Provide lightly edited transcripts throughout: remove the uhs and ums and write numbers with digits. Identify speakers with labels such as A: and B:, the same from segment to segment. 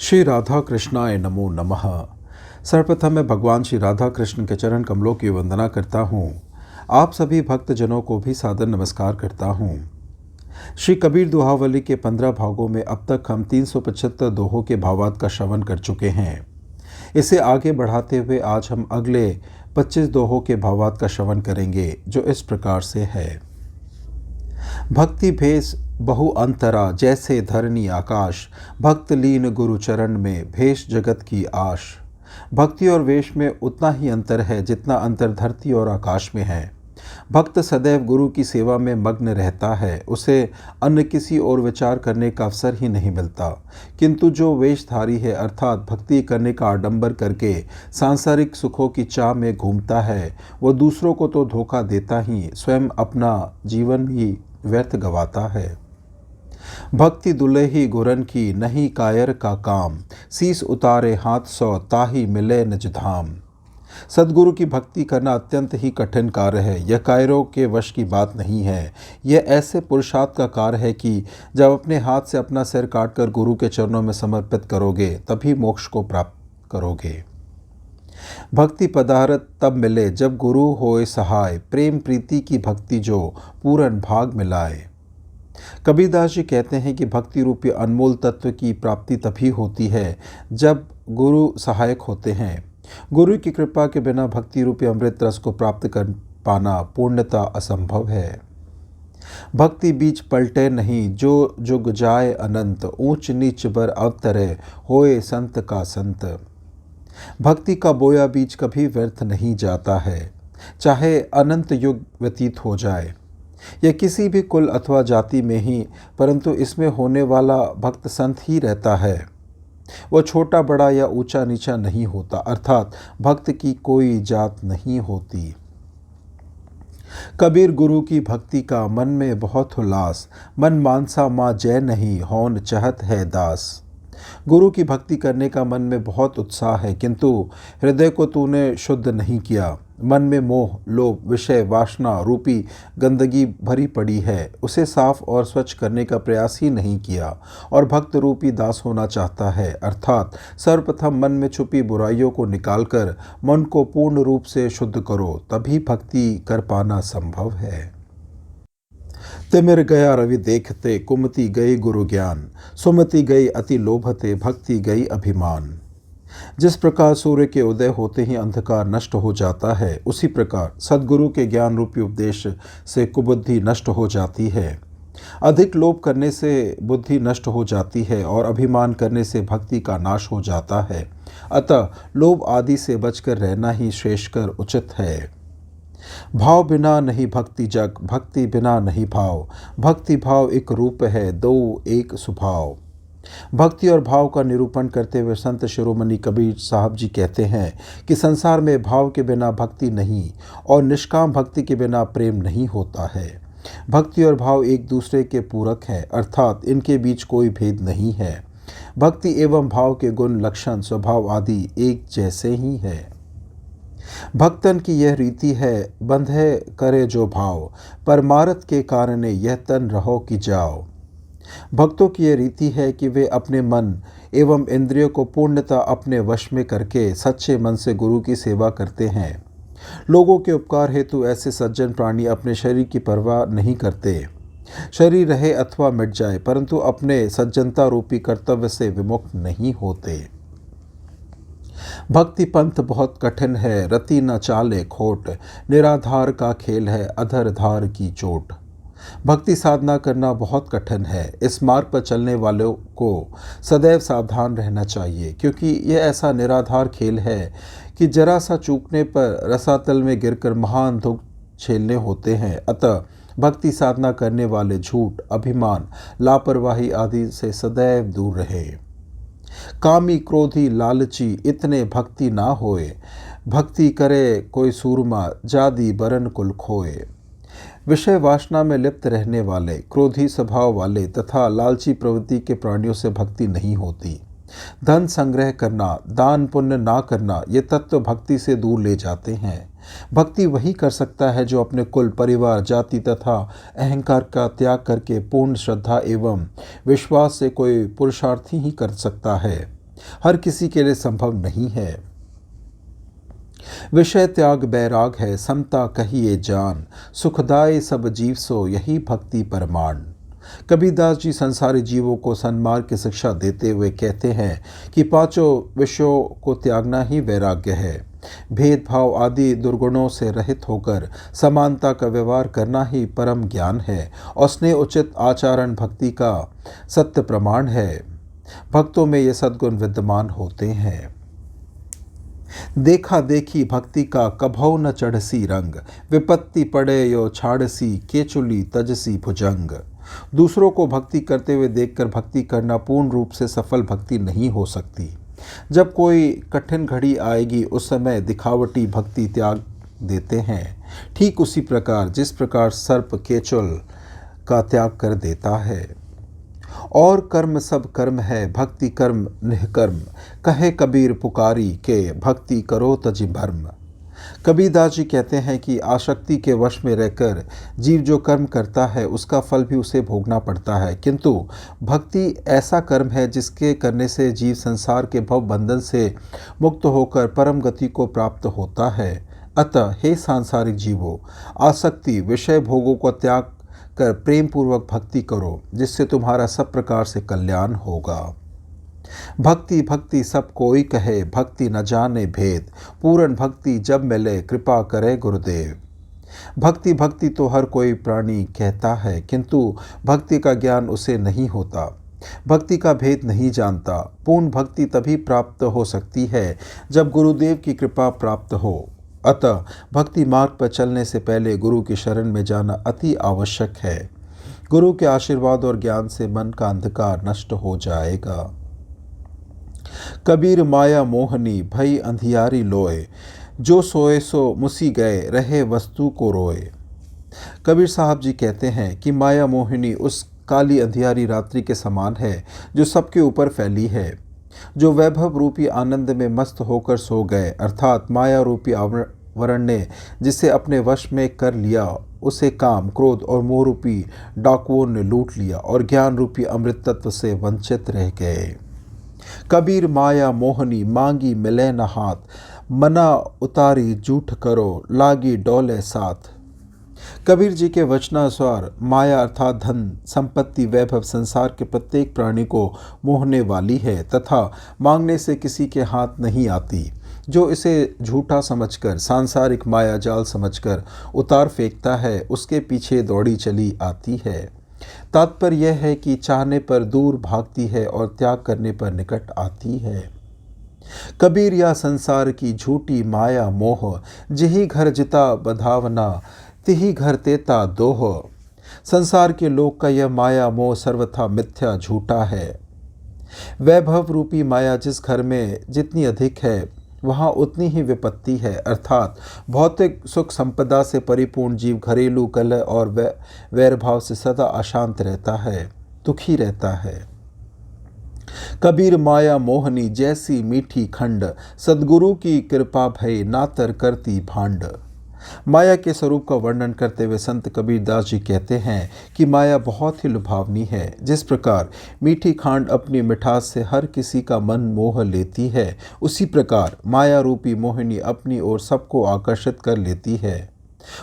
A: श्री राधा कृष्णाय नमो नमः। सर्वप्रथम मैं भगवान श्री राधा कृष्ण के चरण कमलों की वंदना करता हूँ। आप सभी भक्तजनों को भी सादर नमस्कार करता हूँ। श्री कबीर दोहावली के 15 भागों में अब तक हम 375 दोहों के भावार्थ का श्रवण कर चुके हैं। इसे आगे बढ़ाते हुए आज हम अगले 25 दोहों के भावार्थ का श्रवण करेंगे, जो इस प्रकार से है। भक्ति भेष बहु अंतरा, जैसे धरनी आकाश, भक्त लीन गुरु चरण में, भेष जगत की आश। भक्ति और वेश में उतना ही अंतर है जितना अंतर धरती और आकाश में है। भक्त सदैव गुरु की सेवा में मग्न रहता है, उसे अन्य किसी और विचार करने का अवसर ही नहीं मिलता। किंतु जो वेशधारी है, अर्थात भक्ति करने का आडंबर करके सांसारिक सुखों की चाह में घूमता है, वह दूसरों को तो धोखा देता ही स्वयं अपना जीवन भी व्यर्थ गवाता है। भक्ति दुलही गुरन की, नहीं कायर का काम, शीस उतारे हाथ सौ, ताही मिले निज धाम। सद्गुरु की भक्ति करना अत्यंत ही कठिन कार्य है। यह कायरों के वश की बात नहीं है। यह ऐसे पुरुषार्थ का कार्य है कि जब अपने हाथ से अपना सिर काटकर गुरु के चरणों में समर्पित करोगे, तभी मोक्ष को प्राप्त करोगे। भक्ति पदार्थ तब मिले जब गुरु होए सहाय, प्रेम प्रीति की भक्ति जो पूरन भाग मिलाए। कबीरदास जी कहते हैं कि भक्ति रूपी अनमोल तत्व की प्राप्ति तभी होती है जब गुरु सहायक होते हैं। गुरु की कृपा के बिना भक्ति रूपी अमृत रस को प्राप्त कर पाना पूर्णतः असंभव है। भक्ति बीच पलटे नहीं, जो जुग जाए अनंत, ऊंच नीच बर अवतरे, होए संत का संत। भक्ति का बोया बीज कभी व्यर्थ नहीं जाता है, चाहे अनंत युग व्यतीत हो जाए। यह किसी भी कुल अथवा जाति में ही, परंतु इसमें होने वाला भक्त संत ही रहता है। वह छोटा बड़ा या ऊंचा नीचा नहीं होता, अर्थात भक्त की कोई जात नहीं होती। कबीर गुरु की भक्ति का मन में बहुत उल्लास, मन मानसा माँ जय नहीं, हौन चाहत है दास। गुरु की भक्ति करने का मन में बहुत उत्साह है, किंतु हृदय को तूने शुद्ध नहीं किया। मन में मोह, लोभ, विषय, वासना रूपी गंदगी भरी पड़ी है, उसे साफ और स्वच्छ करने का प्रयास ही नहीं किया और भक्त रूपी दास होना चाहता है। अर्थात सर्वप्रथम मन में छुपी बुराइयों को निकालकर मन को पूर्ण रूप से शुद्ध करो, तभी भक्ति कर पाना संभव है। तिमिर गया रवि देखते, कुमति गई गुरु ज्ञान, सुमति गई अति लोभते, भक्ति गई अभिमान। जिस प्रकार सूर्य के उदय होते ही अंधकार नष्ट हो जाता है, उसी प्रकार सद्गुरु के ज्ञान रूपी उपदेश से कुबुद्धि नष्ट हो जाती है। अधिक लोभ करने से बुद्धि नष्ट हो जाती है और अभिमान करने से भक्ति का नाश हो जाता है। अतः लोभ आदि से बचकर रहना ही श्रेष्ठकर उचित है। भाव बिना नहीं भक्ति जग, भक्ति बिना नहीं भाव, भक्ति भाव एक रूप है, दो एक स्वभाव। भक्ति और भाव का निरूपण करते हुए संत शिरोमणि कबीर साहब जी कहते हैं कि संसार में भाव के बिना भक्ति नहीं और निष्काम भक्ति के बिना प्रेम नहीं होता है। भक्ति और भाव एक दूसरे के पूरक हैं, अर्थात इनके बीच कोई भेद नहीं है। भक्ति एवं भाव के गुण, लक्षण, स्वभाव आदि एक जैसे ही है। भक्तन की यह रीति है, बंधे करे जो भाव, परमारथ के कारण यह तन रहो कि जाओ। भक्तों की यह रीति है कि वे अपने मन एवं इंद्रियों को पूर्णतः अपने वश में करके सच्चे मन से गुरु की सेवा करते हैं। लोगों के उपकार हेतु ऐसे सज्जन प्राणी अपने शरीर की परवाह नहीं करते। शरीर रहे अथवा मिट जाए, परंतु अपने सज्जनता रूपी कर्तव्य से विमुख नहीं होते। भक्ति पंथ बहुत कठिन है, रति न चाले खोट, निराधार का खेल है, अधर धार की चोट। भक्ति साधना करना बहुत कठिन है। इस मार्ग पर चलने वालों को सदैव सावधान रहना चाहिए, क्योंकि यह ऐसा निराधार खेल है कि जरा सा चूकने पर रसातल में गिरकर महान दुख झेलने होते हैं। अतः भक्ति साधना करने वाले झूठ, अभिमान, लापरवाही आदि से सदैव दूर रहे। कामी क्रोधी लालची इतने भक्ति ना होए, भक्ति करे कोई सूरमा, जादी बरन कुल खोए। विषय वासना में लिप्त रहने वाले, क्रोधी स्वभाव वाले तथा लालची प्रवृत्ति के प्राणियों से भक्ति नहीं होती। धन संग्रह करना, दान पुण्य ना करना, ये तत्व भक्ति से दूर ले जाते हैं। भक्ति वही कर सकता है जो अपने कुल, परिवार, जाति तथा अहंकार का त्याग करके पूर्ण श्रद्धा एवं विश्वास से कोई पुरुषार्थ ही कर सकता है। हर किसी के लिए संभव नहीं है। विषय त्याग बैराग है, समता कहिए जान, सुखदाय सब जीव सो यही भक्ति परमाण। कबीरदास जी संसारी जीवों को सन्मार्ग की शिक्षा देते हुए कहते हैं कि पांचों विषयों को त्यागना ही वैराग्य है। भेदभाव आदि दुर्गुणों से रहित होकर समानता का व्यवहार करना ही परम ज्ञान है और स्नेह उचित आचरण भक्ति का सत्य प्रमाण है। भक्तों में ये सद्गुण विद्यमान होते हैं। देखा देखी भक्ति का कभौ न चढ़सी रंग, विपत्ति पड़े यो छाड़सी केचुली तजसी भुजंग। दूसरों को भक्ति करते हुए देखकर भक्ति करना पूर्ण रूप से सफल भक्ति नहीं हो सकती। जब कोई कठिन घड़ी आएगी उस समय दिखावटी भक्ति त्याग देते हैं। ठीक उसी प्रकार जिस प्रकार सर्प केचुल का त्याग कर देता है। और कर्म सब कर्म है, भक्ति कर्म निष्कर्म, कहे कबीर पुकारी के भक्ति करो तजि भर्म। कबीरदास जी कहते हैं कि आसक्ति के वश में रहकर जीव जो कर्म करता है उसका फल भी उसे भोगना पड़ता है, किंतु भक्ति ऐसा कर्म है जिसके करने से जीव संसार के भव बंधन से मुक्त होकर परम गति को प्राप्त होता है। अतः हे सांसारिक जीवों, आसक्ति विषय भोगों को त्याग कर प्रेम पूर्वक भक्ति करो, जिससे तुम्हारा सब प्रकार से कल्याण होगा। भक्ति भक्ति सब कोई कहे, भक्ति न जाने भेद, पूर्ण भक्ति जब मिले कृपा करे गुरुदेव। भक्ति भक्ति तो हर कोई प्राणी कहता है, किंतु भक्ति का ज्ञान उसे नहीं होता, भक्ति का भेद नहीं जानता। पूर्ण भक्ति तभी प्राप्त हो सकती है जब गुरुदेव की कृपा प्राप्त हो। अतः भक्ति मार्ग पर चलने से पहले गुरु की शरण में जाना अति आवश्यक है। गुरु के आशीर्वाद और ज्ञान से मन का अंधकार नष्ट हो जाएगा। कबीर माया मोहनी भई अंधियारी लोए, जो सोए सो मुसी गए रहे वस्तु को रोए। कबीर साहब जी कहते हैं कि माया मोहिनी उस काली अंधियारी रात्रि के समान है जो सबके ऊपर फैली है। जो वैभव रूपी आनंद में मस्त होकर सो गए, अर्थात माया रूपी आवरण ने जिसे अपने वश में कर लिया, उसे काम क्रोध और मोह रूपी डाकुओं ने लूट लिया और ज्ञान रूपी अमृत तत्व से वंचित रह गए। कबीर माया मोहनी मांगी मिले न हाथ, मना उतारी झूठ करो लागी डोले साथ। कबीर जी के वचनानुसार माया अर्थात धन संपत्ति वैभव संसार के प्रत्येक प्राणी को मोहने वाली है तथा मांगने से किसी के हाथ नहीं आती। जो इसे झूठा समझकर सांसारिक माया जाल समझकर उतार फेंकता है, उसके पीछे दौड़ी चली आती है। तात्पर्य यह है कि चाहने पर दूर भागती है और त्याग करने पर निकट आती है। कबीर या संसार की झूठी माया मोह, जिही घर जिता बधावना तिही घर तेता दोह। संसार के लोक का यह माया मोह सर्वथा मिथ्या झूठा है। वैभव रूपी माया जिस घर में जितनी अधिक है वहाँ उतनी ही विपत्ति है, अर्थात भौतिक सुख संपदा से परिपूर्ण जीव घरेलू कलह और वैरभाव से सदा अशांत रहता है, दुखी रहता है। कबीर माया मोहनी जैसी मीठी खंड, सद्गुरु की कृपा भय नातर करती भांड। माया के स्वरूप का वर्णन करते हुए संत कबीरदास जी कहते हैं कि माया बहुत ही लुभावनी है। जिस प्रकार मीठी खांड अपनी मिठास से हर किसी का मन मोह लेती है, उसी प्रकार माया रूपी मोहिनी अपनी ओर सबको आकर्षित कर लेती है।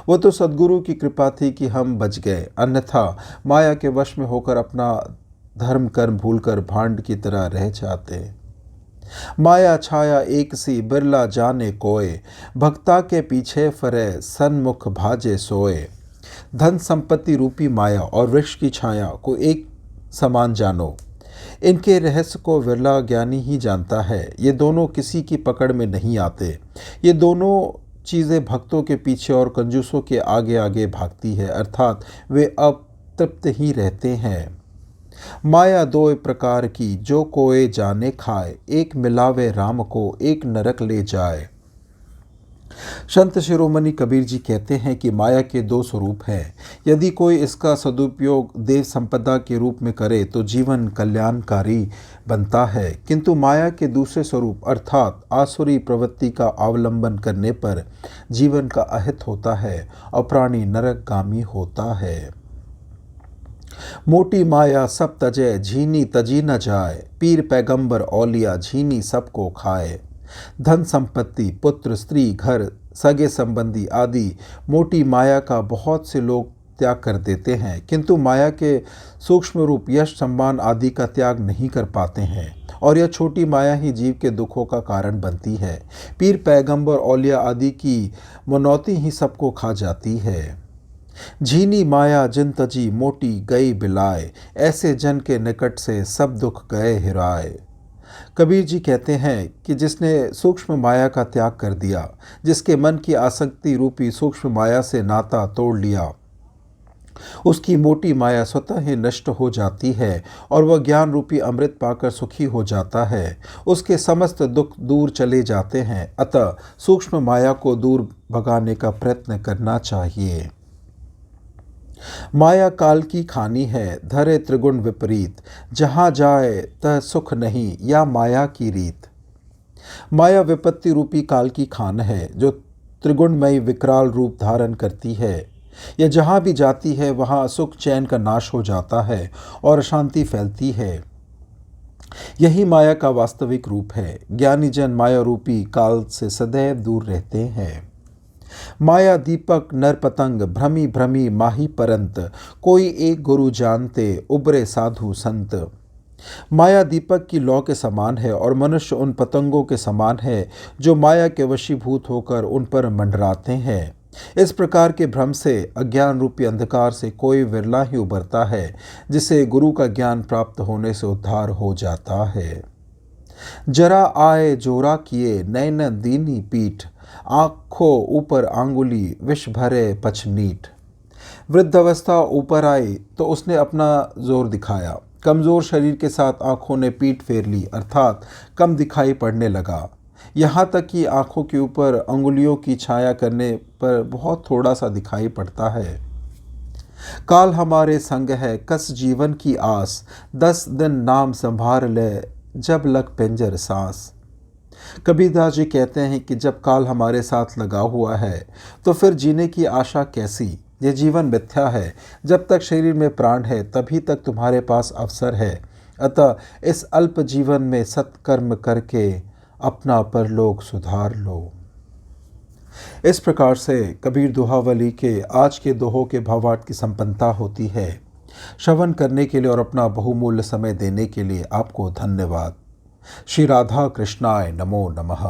A: वो तो सद्गुरु की कृपा थी कि हम बच गए, अन्यथा माया के वश में होकर अपना धर्म कर्म भूलकर भांड की तरह रह जाते। माया छाया एक सी बिरला जाने कोय, भक्ता के पीछे फरे सन्मुख भाजे सोए। धन संपत्ति रूपी माया और वृक्ष की छाया को एक समान जानो। इनके रहस्य को विरला ज्ञानी ही जानता है। ये दोनों किसी की पकड़ में नहीं आते। ये दोनों चीज़ें भक्तों के पीछे और कंजूसों के आगे आगे भागती है, अर्थात वे अतृप्त ही रहते हैं। माया दो प्रकार की, जो कोय जाने खाए, एक मिलावे राम को एक नरक ले जाए। संत शिरोमणि कबीर जी कहते हैं कि माया के दो स्वरूप हैं। यदि कोई इसका सदुपयोग देव संपदा के रूप में करे तो जीवन कल्याणकारी बनता है, किंतु माया के दूसरे स्वरूप अर्थात आसुरी प्रवृत्ति का अवलंबन करने पर जीवन का अहित होता है और प्राणी नरकगामी होता है। मोटी माया सब तजय झीनी तजी न जाए, पीर पैगंबर औलिया झीनी सबको खाए। धन संपत्ति, पुत्र, स्त्री, घर, सगे संबंधी आदि मोटी माया का बहुत से लोग त्याग कर देते हैं, किंतु माया के सूक्ष्म रूप यश, सम्मान आदि का त्याग नहीं कर पाते हैं, और यह छोटी माया ही जीव के दुखों का कारण बनती है। पीर पैगंबर औलिया आदि की मनौती ही सबको खा जाती है। झीनी माया जिन तजी मोटी गई बिलाए, ऐसे जन के निकट से सब दुख गए हिराए। कबीर जी कहते हैं कि जिसने सूक्ष्म माया का त्याग कर दिया, जिसके मन की आसक्ति रूपी सूक्ष्म माया से नाता तोड़ लिया, उसकी मोटी माया स्वतः ही नष्ट हो जाती है और वह ज्ञान रूपी अमृत पाकर सुखी हो जाता है। उसके समस्त दुख दूर चले जाते हैं। अतः सूक्ष्म माया को दूर भगाने का प्रयत्न करना चाहिए। माया काल की खानी है, धरे त्रिगुण विपरीत, जहाँ जाए तह सुख नहीं, या माया की रीत। माया विपत्ति रूपी काल की खान है, जो त्रिगुणमयी विकराल रूप धारण करती है। यह जहाँ भी जाती है वहाँ सुख चैन का नाश हो जाता है और अशांति फैलती है। यही माया का वास्तविक रूप है। ज्ञानी जन माया रूपी काल से सदैव दूर रहते हैं। माया दीपक नर पतंग, भ्रमी भ्रमी माही परंत, कोई एक गुरु जानते, उबरे साधु संत। माया दीपक की लौ के समान है और मनुष्य उन पतंगों के समान है जो माया के वशीभूत होकर उन पर मंडराते हैं। इस प्रकार के भ्रम से, अज्ञान रूपी अंधकार से कोई विरला ही उबरता है, जिसे गुरु का ज्ञान प्राप्त होने से उद्धार हो जाता है। जरा आए जोरा किए, नैन दीनी पीठ, आँखों ऊपर आंगुली, विष भरे पछनीट। वृद्धावस्था ऊपर आई तो उसने अपना जोर दिखाया। कमज़ोर शरीर के साथ आँखों ने पीठ फेर ली, अर्थात कम दिखाई पड़ने लगा। यहाँ तक कि आँखों के ऊपर अंगुलियों की छाया करने पर बहुत थोड़ा सा दिखाई पड़ता है। काल हमारे संग है, कस जीवन की आस, 10 दिन नाम संभार ले, जब लग पिंजर सांस। कबीरदास जी कहते हैं कि जब काल हमारे साथ लगा हुआ है तो फिर जीने की आशा कैसी। यह जीवन मिथ्या है। जब तक शरीर में प्राण है तभी तक तुम्हारे पास अवसर है। अतः इस अल्प जीवन में सत्कर्म करके अपना परलोक सुधार लो। इस प्रकार से कबीर दोहावली के आज के दोहों के भावार्थ की संपन्नता होती है। श्रवण करने के लिए और अपना बहुमूल्य समय देने के लिए आपको धन्यवाद। श्री राधा कृष्णाय नमो नमः।